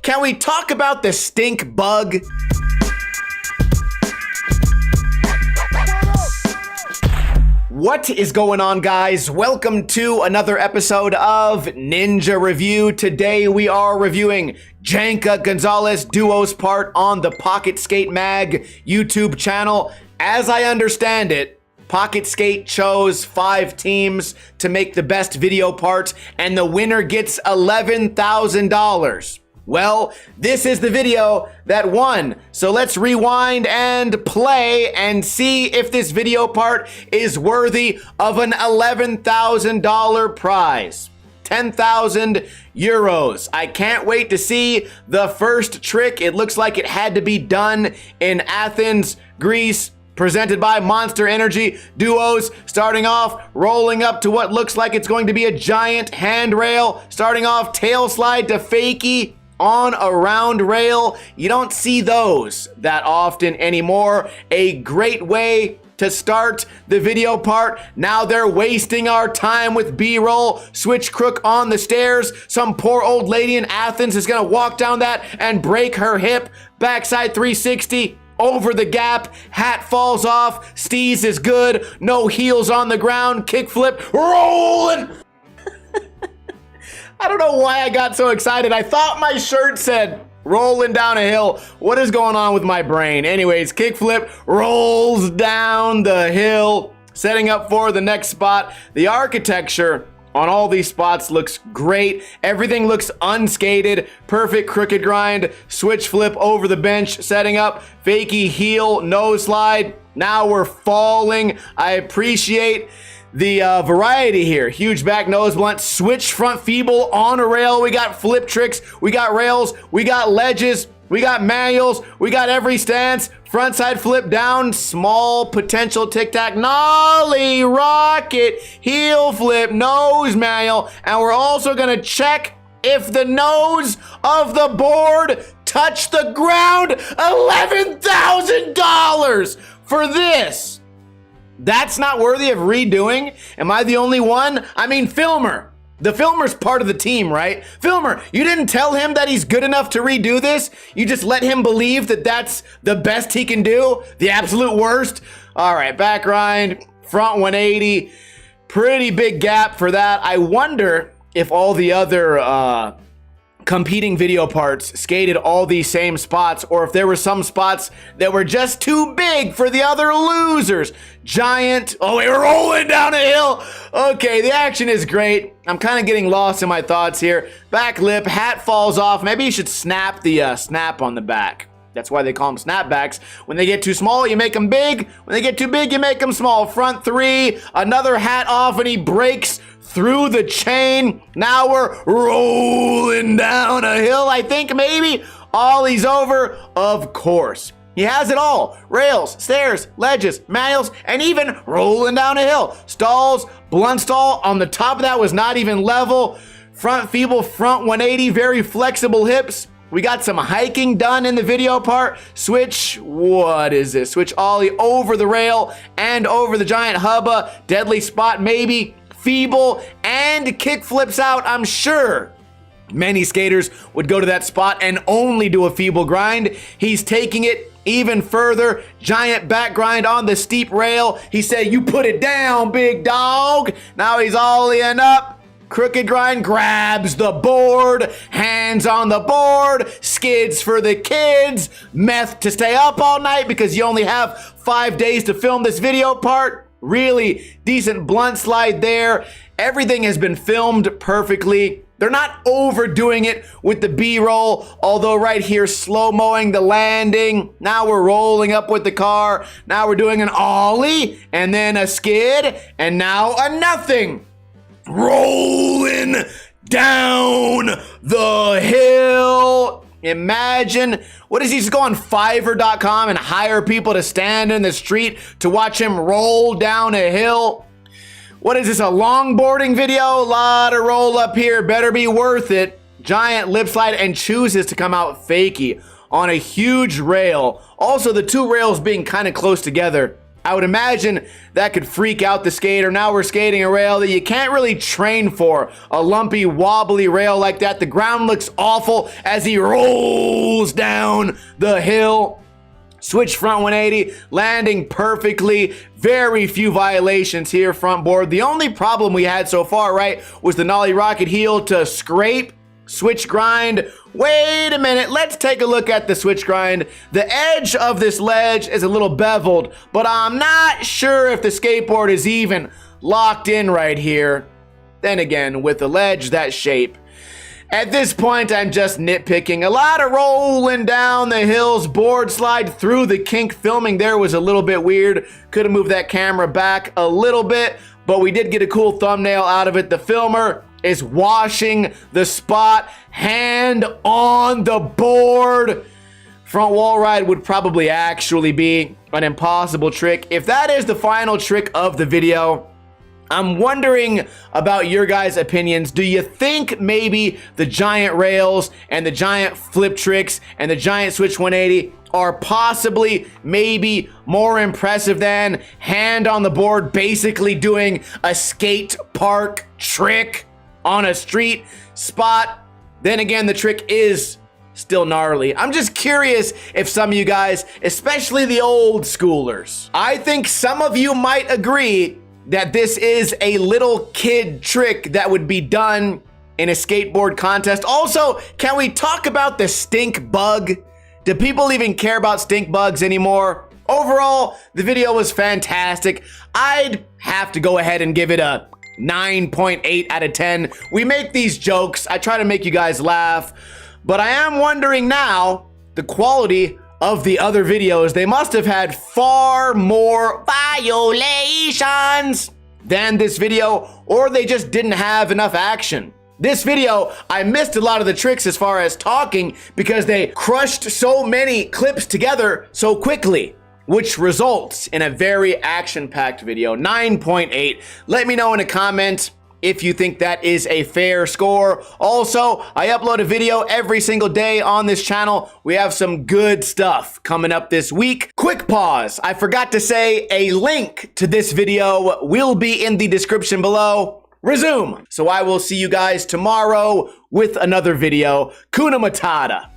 Can we talk about the stink bug? What is going on, guys? Welcome to another episode of Ninja Review. Today we are reviewing Jhanka Gonzalez Duo's part on the Pocket Skate Mag YouTube channel. As I understand it, Pocket Skate chose 5 teams to make the best video part, and the winner gets $11,000. Well, this is the video that won. So let's rewind and play and see if this video part is worthy of an $11,000 prize. 10,000 euros. I can't wait to see the first trick. It looks like it had to be done in Athens, Greece. Presented by Monster Energy Duos, starting off, rolling up to what looks like it's going to be a giant handrail, starting off tail slide to fakie on a round rail. You don't see those that often anymore. A great way to start the video part. Now they're wasting our time with B-roll. Switch crook on the stairs. Some poor old lady in Athens is gonna walk down that and break her hip. Backside 360. Over the gap, hat falls off, Steez is good, no heels on the ground, kickflip, rolling! I don't know why I got so excited. I thought my shirt said rolling down a hill. What is going on with my brain? Anyways, kickflip, rolls down the hill, setting up for the next spot. The architecture on all these spots looks great. Everything looks unskated. Perfect crooked grind. Switch flip over the bench. Setting up. Fakie heel. Nose slide. Now we're falling. I appreciate the variety here. Huge back nose blunt. Switch front feeble on a rail. We got flip tricks. We got rails. We got ledges. We got manuals. We got every stance. Front side flip down, small potential tic-tac, nollie, rocket, heel flip, nose manual, and we're also gonna check if the nose of the board touched the ground. $11,000 for this. That's not worthy of redoing? Am I the only one? I mean, Filmer. The Filmer's part of the team, right? Filmer, you didn't tell him that he's good enough to redo this? You just let him believe that that's the best he can do? The absolute worst? All right, back grind, front 180. Pretty big gap for that. I wonder if all the other competing video parts skated all these same spots, or if there were some spots that were just too big for the other losers. Giant, oh, we're rolling down a hill. Okay, the action is great. I'm kind of getting lost in my thoughts here. Back lip, hat falls off. Maybe you should snap the snap on the back. That's why they call them snapbacks. When they get too small, you make them big. When they get too big, you make them small. Front 3, another hat off, and he breaks through the chain. Now we're rolling down a hill. I think maybe ollie's over. Of course. He has it all. Rails, stairs, ledges, manuals, and even rolling down a hill. Stalls, blunt stall on the top of that was not even level. Front feeble, front 180, very flexible hips. We got some hiking done in the video part. Switch, what is this? Switch ollie over the rail and over the giant hubba. Deadly spot maybe. Feeble and kick flips out, I'm sure. Many skaters would go to that spot and only do a feeble grind. He's taking it even further. Giant back grind on the steep rail. He said, you put it down, big dog. Now he's ollieing up. Crooked grind, grabs the board, hands on the board, skids for the kids, meth to stay up all night because you only have 5 days to film this video part. Really decent blunt slide there. Everything has been filmed perfectly. They're not overdoing it with the B-roll, although right here, slow-moing the landing. Now we're rolling up with the car. Now we're doing an ollie, and then a skid, and now a nothing. Rolling down the hill. Imagine, what is he just go on Fiverr.com and hire people to stand in the street to watch him roll down a hill? What is this, a longboarding video? A lot of roll up here, better be worth it. Giant lip slide and chooses to come out fakie on a huge rail. Also, the two rails being kind of close together I would imagine that could freak out the skater. Now we're skating a rail that you can't really train for. A lumpy, wobbly rail like that. The ground looks awful as he rolls down the hill. Switch front 180, landing perfectly. Very few violations here front board. The only problem we had so far, right, was the nollie rocket heel to scrape, switch grind. Wait a minute, let's take a look at the switch grind. The edge of this ledge is a little beveled, but I'm not sure if the skateboard is even locked in right here. Then again, with the ledge that shape, at this point, I'm just nitpicking. A lot of rolling down the hills, board slide through the kink. Filming there was a little bit weird. Could have moved that camera back a little bit, but we did get a cool thumbnail out of it. The filmer is washing the spot, hand on the board. Front wall ride would probably actually be an impossible trick. If that is the final trick of the video, I'm wondering about your guys' opinions. Do you think maybe the giant rails and the giant flip tricks and the giant switch 180 are possibly maybe more impressive than hand on the board, basically doing a skate park trick on a street spot? Then again, the trick is still gnarly. I'm just curious if some of you guys, especially the old schoolers, I think some of you might agree that this is a little kid trick that would be done in a skateboard contest. Also, can we talk about the stink bug? Do people even care about stink bugs anymore? Overall, the video was fantastic. I'd have to go ahead and give it a 9.8 out of 10. We make these jokes, I try to make you guys laugh, but I am wondering now, the quality of the other videos, they must have had far more violations than this video, or they just didn't have enough action. This video, I missed a lot of the tricks as far as talking because they crushed so many clips together so quickly, which results in a very action-packed video. 9.8. Let me know in a comment if you think that is a fair score. Also, I upload a video every single day on this channel. We have some good stuff coming up this week. Quick pause. I forgot to say a link to this video will be in the description below. Resume. So I will see you guys tomorrow with another video. Kuna Matata.